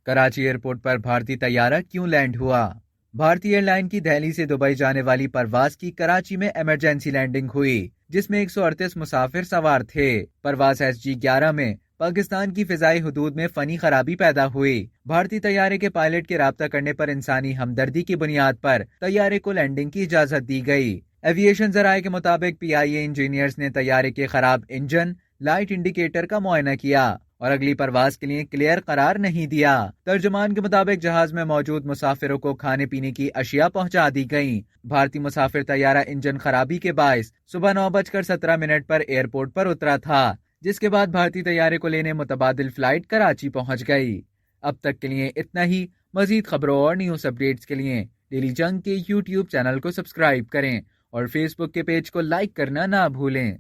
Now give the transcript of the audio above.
Karachi airport پر بھارتی طیارہ کیوں لینڈ ہوا؟ بھارتی ایئر لائن کی دہلی سے دبئی جانے والی پرواز کی کراچی میں ایمرجنسی لینڈنگ ہوئی، جس میں 138 مسافر سوار تھے۔ پرواز SG-11 میں پاکستان کی فضائی حدود میں فنی خرابی پیدا ہوئی۔ بھارتی طیارے کے پائلٹ کے رابطہ کرنے پر انسانی ہمدردی کی بنیاد پر طیارے کو لینڈنگ کی اجازت دی گئی۔ ایویشن ذرائع کے مطابق PIA انجینئرز نے طیارے کے خراب انجن لائٹ انڈیکیٹر کا معائنہ کیا اور اگلی پرواز کے لیے کلیئر قرار نہیں دیا۔ ترجمان کے مطابق جہاز میں موجود مسافروں کو کھانے پینے کی اشیاء پہنچا دی گئیں۔ بھارتی مسافر طیارہ انجن خرابی کے باعث صبح 9:17 پر ایئرپورٹ پر اترا تھا، جس کے بعد بھارتی طیارے کو لینے متبادل فلائٹ کراچی پہنچ گئی۔ اب تک کے لیے اتنا ہی۔ مزید خبروں اور نیوز اپڈیٹس کے لیے ڈیلی جنگ کے YouTube چینل کو سبسکرائب کریں اور فیس بک کے پیج کو لائک کرنا نہ بھولیں۔